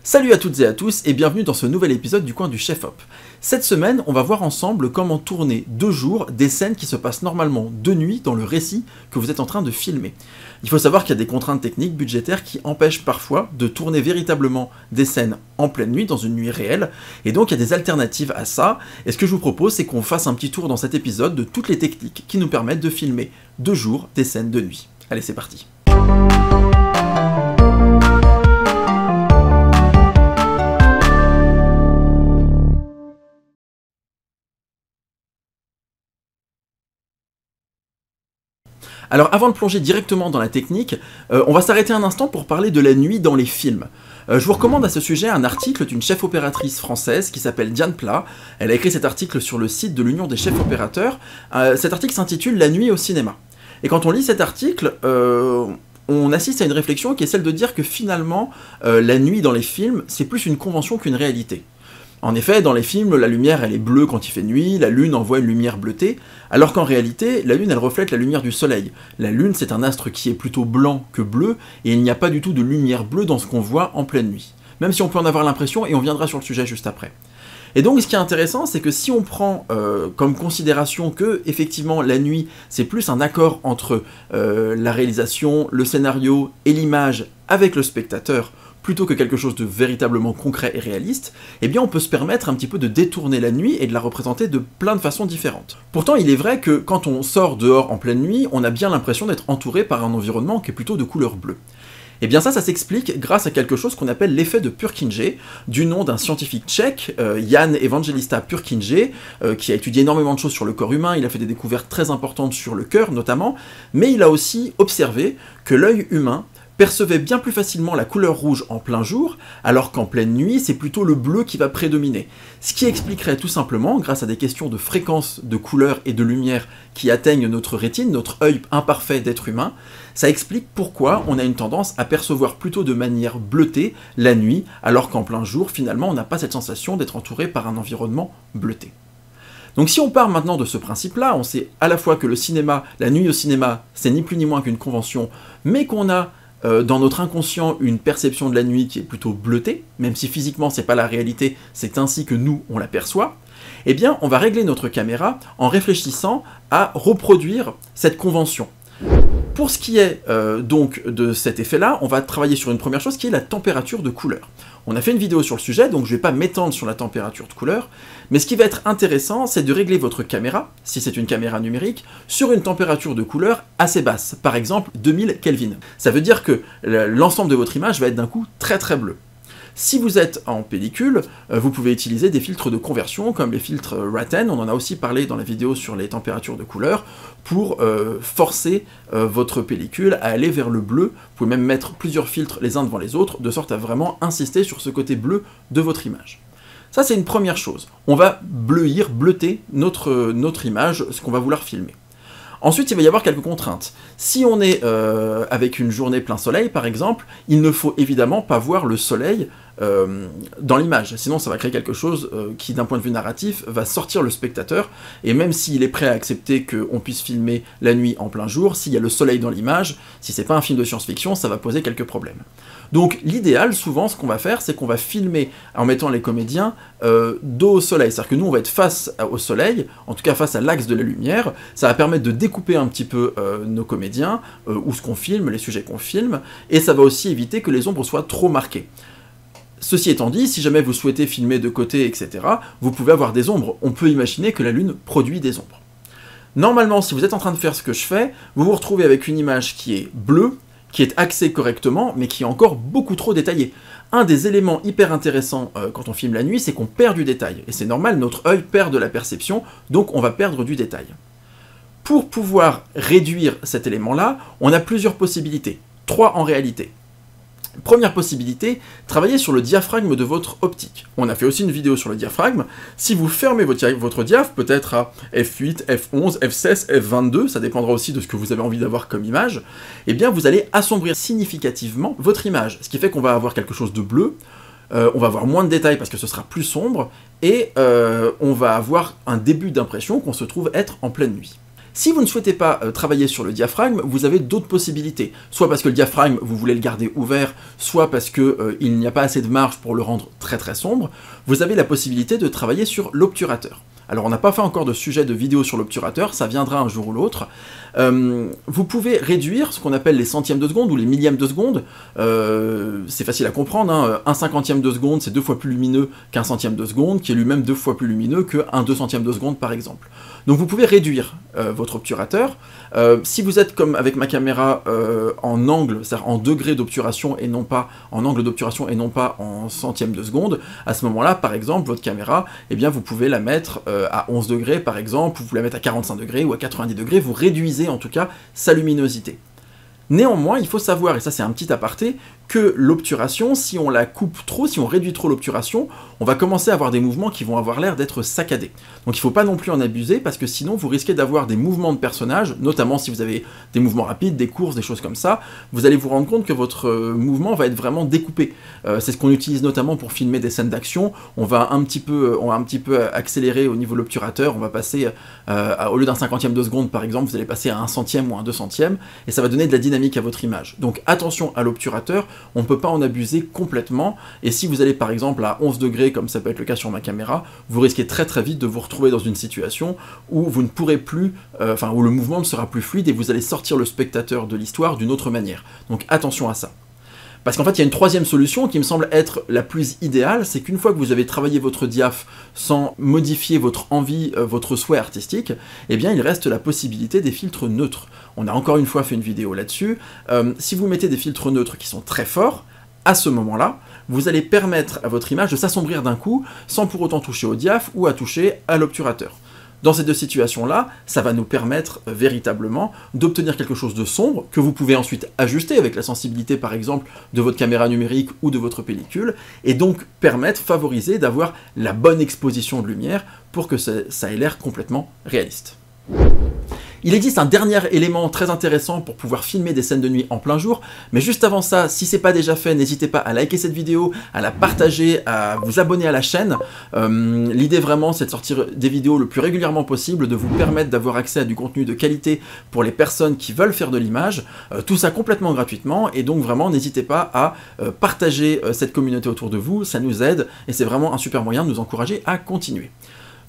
Salut à toutes et à tous et bienvenue dans ce nouvel épisode du coin du Chef Hop. Cette semaine, on va voir ensemble comment tourner de jour des scènes qui se passent normalement de nuit dans le récit que vous êtes en train de filmer. Il faut savoir qu'il y a des contraintes techniques, budgétaires qui empêchent parfois de tourner véritablement des scènes en pleine nuit, dans une nuit réelle, et donc il y a des alternatives à ça, et ce que je vous propose c'est qu'on fasse un petit tour dans cet épisode de toutes les techniques qui nous permettent de filmer de jour des scènes de nuit. Allez, c'est parti. Alors avant de plonger directement dans la technique, on va s'arrêter un instant pour parler de la nuit dans les films. Je vous recommande à ce sujet un article d'une chef opératrice française qui s'appelle Diane Plat. Elle a écrit cet article sur le site de l'Union des chefs opérateurs. Cet article s'intitule « La nuit au cinéma ». Et quand on lit cet article, on assiste à une réflexion qui est celle de dire que finalement, la nuit dans les films, c'est plus une convention qu'une réalité. En effet, dans les films, la lumière elle est bleue quand il fait nuit, la lune envoie une lumière bleutée, alors qu'en réalité, la lune elle reflète la lumière du soleil. La lune c'est un astre qui est plutôt blanc que bleu, et il n'y a pas du tout de lumière bleue dans ce qu'on voit en pleine nuit. Même si on peut en avoir l'impression, et on viendra sur le sujet juste après. Et donc ce qui est intéressant, c'est que si on prend comme considération que, effectivement, la nuit c'est plus un accord entre la réalisation, le scénario et l'image avec le spectateur, plutôt que quelque chose de véritablement concret et réaliste, eh bien on peut se permettre un petit peu de détourner la nuit et de la représenter de plein de façons différentes. Pourtant, il est vrai que quand on sort dehors en pleine nuit, on a bien l'impression d'être entouré par un environnement qui est plutôt de couleur bleue. Et bien ça s'explique grâce à quelque chose qu'on appelle l'effet de Purkinje, du nom d'un scientifique tchèque, Jan Evangelista Purkinje, qui a étudié énormément de choses sur le corps humain, il a fait des découvertes très importantes sur le cœur notamment, mais il a aussi observé que l'œil humain percevait bien plus facilement la couleur rouge en plein jour, alors qu'en pleine nuit, c'est plutôt le bleu qui va prédominer. Ce qui expliquerait tout simplement, grâce à des questions de fréquence de couleur et de lumière qui atteignent notre rétine, notre œil imparfait d'être humain, ça explique pourquoi on a une tendance à percevoir plutôt de manière bleutée la nuit, alors qu'en plein jour, finalement, on n'a pas cette sensation d'être entouré par un environnement bleuté. Donc si on part maintenant de ce principe-là, on sait à la fois que le cinéma, la nuit au cinéma, c'est ni plus ni moins qu'une convention, mais qu'on a dans notre inconscient une perception de la nuit qui est plutôt bleutée, même si physiquement c'est pas la réalité, c'est ainsi que nous on l'aperçoit, eh bien on va régler notre caméra en réfléchissant à reproduire cette convention. Pour ce qui est donc de cet effet-là, on va travailler sur une première chose qui est la température de couleur. On a fait une vidéo sur le sujet, donc je ne vais pas m'étendre sur la température de couleur, mais ce qui va être intéressant, c'est de régler votre caméra, si c'est une caméra numérique, sur une température de couleur assez basse, par exemple 2000 Kelvin. Ça veut dire que l'ensemble de votre image va être d'un coup très très bleu. Si vous êtes en pellicule, vous pouvez utiliser des filtres de conversion, comme les filtres Raten, on en a aussi parlé dans la vidéo sur les températures de couleur, pour forcer votre pellicule à aller vers le bleu. Vous pouvez même mettre plusieurs filtres les uns devant les autres, de sorte à vraiment insister sur ce côté bleu de votre image. Ça c'est une première chose. On va bleuter notre image, ce qu'on va vouloir filmer. Ensuite, il va y avoir quelques contraintes. Si on est avec une journée plein soleil, par exemple, il ne faut évidemment pas voir le soleil dans l'image, sinon ça va créer quelque chose qui, d'un point de vue narratif, va sortir le spectateur, et même s'il est prêt à accepter qu'on puisse filmer la nuit en plein jour, s'il y a le soleil dans l'image, si c'est pas un film de science-fiction, ça va poser quelques problèmes. Donc l'idéal, souvent, ce qu'on va faire, c'est qu'on va filmer en mettant les comédiens dos au soleil, c'est-à-dire que nous, on va être face au soleil, en tout cas face à l'axe de la lumière, ça va permettre de découper un petit peu nos comédiens, ou ce qu'on filme, les sujets qu'on filme, et ça va aussi éviter que les ombres soient trop marquées. Ceci étant dit, si jamais vous souhaitez filmer de côté, etc., vous pouvez avoir des ombres. On peut imaginer que la Lune produit des ombres. Normalement, si vous êtes en train de faire ce que je fais, vous vous retrouvez avec une image qui est bleue, qui est axée correctement, mais qui est encore beaucoup trop détaillée. Un des éléments hyper intéressants quand on filme la nuit, c'est qu'on perd du détail. Et c'est normal, notre œil perd de la perception, donc on va perdre du détail. Pour pouvoir réduire cet élément-là, on a plusieurs possibilités. 3 en réalité. Première possibilité, travailler sur le diaphragme de votre optique. On a fait aussi une vidéo sur le diaphragme. Si vous fermez votre diaph, peut-être à F8, F11, F16, F22, ça dépendra aussi de ce que vous avez envie d'avoir comme image, eh bien vous allez assombrir significativement votre image, ce qui fait qu'on va avoir quelque chose de bleu, on va avoir moins de détails parce que ce sera plus sombre, et on va avoir un début d'impression qu'on se trouve être en pleine nuit. Si vous ne souhaitez pas travailler sur le diaphragme, vous avez d'autres possibilités. Soit parce que le diaphragme, vous voulez le garder ouvert, soit parce qu'il n'y a pas assez de marge pour le rendre très très sombre, vous avez la possibilité de travailler sur l'obturateur. Alors on n'a pas fait encore de sujet de vidéo sur l'obturateur, ça viendra un jour ou l'autre. Vous pouvez réduire ce qu'on appelle les centièmes de seconde ou les millièmes de seconde. C'est facile à comprendre, hein. Un cinquantième de seconde c'est 2 fois plus lumineux qu'un centième de seconde, qui est lui-même 2 fois plus lumineux qu'un 200e de seconde par exemple. Donc vous pouvez réduire votre obturateur. Si vous êtes comme avec ma caméra en angle, c'est-à-dire en degré d'obturation et non pas en angle d'obturation et non pas en centième de seconde, à ce moment-là, par exemple, votre caméra, eh bien vous pouvez la mettre à 11 degrés par exemple, vous pouvez la mettre à 45 degrés ou à 90 degrés, vous réduisez en tout cas sa luminosité. Néanmoins, il faut savoir, et ça c'est un petit aparté, que l'obturation, si on la coupe trop, si on réduit trop l'obturation, on va commencer à avoir des mouvements qui vont avoir l'air d'être saccadés. Donc il ne faut pas non plus en abuser, parce que sinon vous risquez d'avoir des mouvements de personnages, notamment si vous avez des mouvements rapides, des courses, des choses comme ça, vous allez vous rendre compte que votre mouvement va être vraiment découpé. C'est ce qu'on utilise notamment pour filmer des scènes d'action, on va un petit peu accélérer au niveau de l'obturateur, on va passer, au lieu d'un cinquantième de seconde par exemple, vous allez passer à un centième ou un 200e, et ça va donner de la dynamique à votre image. Donc attention à l'obturateur, on ne peut pas en abuser complètement, et si vous allez par exemple à 11 degrés, comme ça peut être le cas sur ma caméra, vous risquez très très vite de vous retrouver dans une situation où vous ne pourrez plus, où le mouvement ne sera plus fluide, et vous allez sortir le spectateur de l'histoire d'une autre manière. Donc attention à ça. Parce qu'en fait, il y a une troisième solution qui me semble être la plus idéale, c'est qu'une fois que vous avez travaillé votre diaph sans modifier votre envie, votre souhait artistique, eh bien il reste la possibilité des filtres neutres. On a encore une fois fait une vidéo là-dessus. Si vous mettez des filtres neutres qui sont très forts, à ce moment-là, vous allez permettre à votre image de s'assombrir d'un coup, sans pour autant toucher au diaph ou à toucher à l'obturateur. Dans ces deux situations-là, ça va nous permettre véritablement d'obtenir quelque chose de sombre, que vous pouvez ensuite ajuster avec la sensibilité par exemple de votre caméra numérique ou de votre pellicule, et donc favoriser d'avoir la bonne exposition de lumière pour que ça ait l'air complètement réaliste. Il existe un dernier élément très intéressant pour pouvoir filmer des scènes de nuit en plein jour, mais juste avant ça, si c'est pas déjà fait, n'hésitez pas à liker cette vidéo, à la partager, à vous abonner à la chaîne. L'idée vraiment, c'est de sortir des vidéos le plus régulièrement possible, de vous permettre d'avoir accès à du contenu de qualité pour les personnes qui veulent faire de l'image, tout ça complètement gratuitement, et donc vraiment n'hésitez pas à partager cette communauté autour de vous, ça nous aide, et c'est vraiment un super moyen de nous encourager à continuer.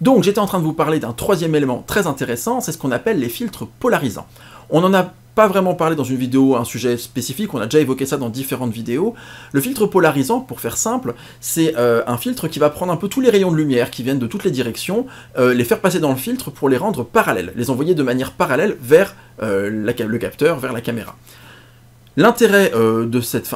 Donc j'étais en train de vous parler d'un troisième élément très intéressant, c'est ce qu'on appelle les filtres polarisants. On n'en a pas vraiment parlé dans une vidéo, un sujet spécifique, on a déjà évoqué ça dans différentes vidéos. Le filtre polarisant, pour faire simple, c'est un filtre qui va prendre un peu tous les rayons de lumière qui viennent de toutes les directions, les faire passer dans le filtre pour les rendre parallèles, les envoyer de manière parallèle vers le capteur, vers la caméra. L'intérêt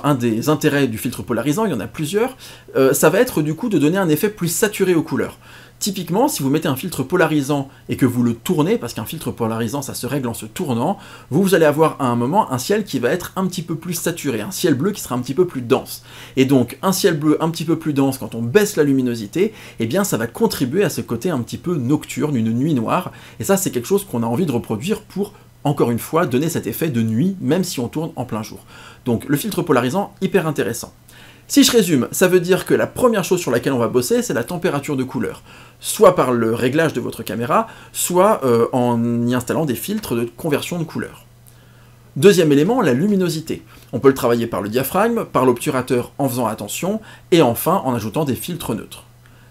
un des intérêts du filtre polarisant, il y en a plusieurs, ça va être du coup de donner un effet plus saturé aux couleurs. Typiquement, si vous mettez un filtre polarisant et que vous le tournez, parce qu'un filtre polarisant ça se règle en se tournant, vous allez avoir à un moment un ciel qui va être un petit peu plus saturé, un ciel bleu qui sera un petit peu plus dense. Et donc un ciel bleu un petit peu plus dense, quand on baisse la luminosité, eh bien ça va contribuer à ce côté un petit peu nocturne, une nuit noire, et ça c'est quelque chose qu'on a envie de reproduire pour, encore une fois, donner cet effet de nuit, même si on tourne en plein jour. Donc le filtre polarisant, hyper intéressant. Si je résume, ça veut dire que la première chose sur laquelle on va bosser, c'est la température de couleur. Soit par le réglage de votre caméra, soit en y installant des filtres de conversion de couleur. Deuxième élément, la luminosité. On peut le travailler par le diaphragme, par l'obturateur en faisant attention, et enfin en ajoutant des filtres neutres.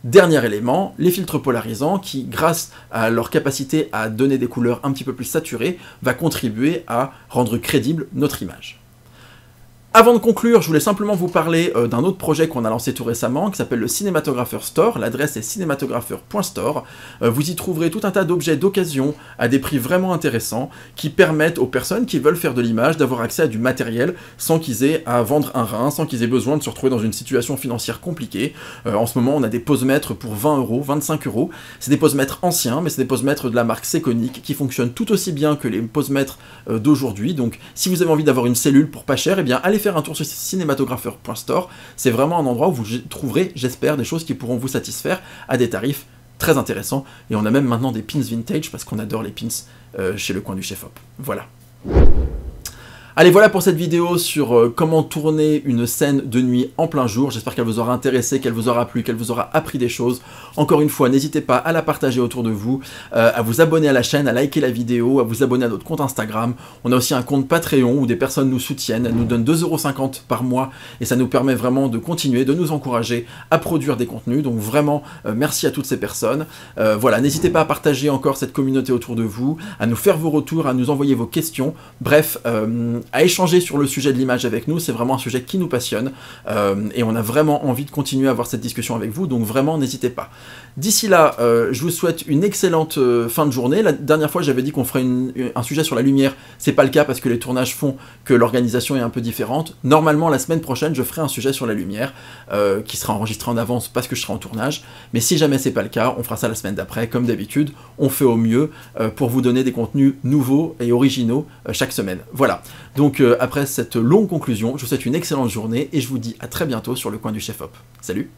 Dernier élément, les filtres polarisants qui, grâce à leur capacité à donner des couleurs un petit peu plus saturées, va contribuer à rendre crédible notre image. Avant de conclure, je voulais simplement vous parler d'un autre projet qu'on a lancé tout récemment, qui s'appelle le Cinématographeur Store. L'adresse est cinématographeur.store. Vous y trouverez tout un tas d'objets d'occasion à des prix vraiment intéressants, qui permettent aux personnes qui veulent faire de l'image d'avoir accès à du matériel sans qu'ils aient à vendre un rein, sans qu'ils aient besoin de se retrouver dans une situation financière compliquée. En ce moment, on a des posemètres pour 20 €, 25 €. C'est des posemètres anciens, mais c'est des posemètres de la marque Sekonic qui fonctionnent tout aussi bien que les posemètres d'aujourd'hui. Donc, si vous avez envie d'avoir une cellule pour pas cher, eh bien, allez faire un tour sur cinématographeur.store, c'est vraiment un endroit où vous trouverez, j'espère, des choses qui pourront vous satisfaire à des tarifs très intéressants, et on a même maintenant des pins vintage, parce qu'on adore les pins chez Le Coin du Chef Hop. Voilà. Allez, voilà pour cette vidéo sur comment tourner une scène de nuit en plein jour. J'espère qu'elle vous aura intéressé, qu'elle vous aura plu, qu'elle vous aura appris des choses. Encore une fois, n'hésitez pas à la partager autour de vous, à vous abonner à la chaîne, à liker la vidéo, à vous abonner à notre compte Instagram. On a aussi un compte Patreon où des personnes nous soutiennent, elles nous donnent 2,50 € par mois et ça nous permet vraiment de continuer, de nous encourager à produire des contenus. Donc vraiment, merci à toutes ces personnes. Voilà, n'hésitez pas à partager encore cette communauté autour de vous, à nous faire vos retours, à nous envoyer vos questions. Bref, à échanger sur le sujet de l'image avec nous, c'est vraiment un sujet qui nous passionne et on a vraiment envie de continuer à avoir cette discussion avec vous, donc vraiment n'hésitez pas. D'ici là, je vous souhaite une excellente fin de journée. La dernière fois j'avais dit qu'on ferait un sujet sur la lumière, c'est pas le cas parce que les tournages font que l'organisation est un peu différente. Normalement la semaine prochaine je ferai un sujet sur la lumière qui sera enregistré en avance parce que je serai en tournage, mais si jamais c'est pas le cas, on fera ça la semaine d'après, comme d'habitude, on fait au mieux pour vous donner des contenus nouveaux et originaux chaque semaine. Voilà, donc après cette longue conclusion, je vous souhaite une excellente journée et je vous dis à très bientôt sur le coin du chef-op. Salut!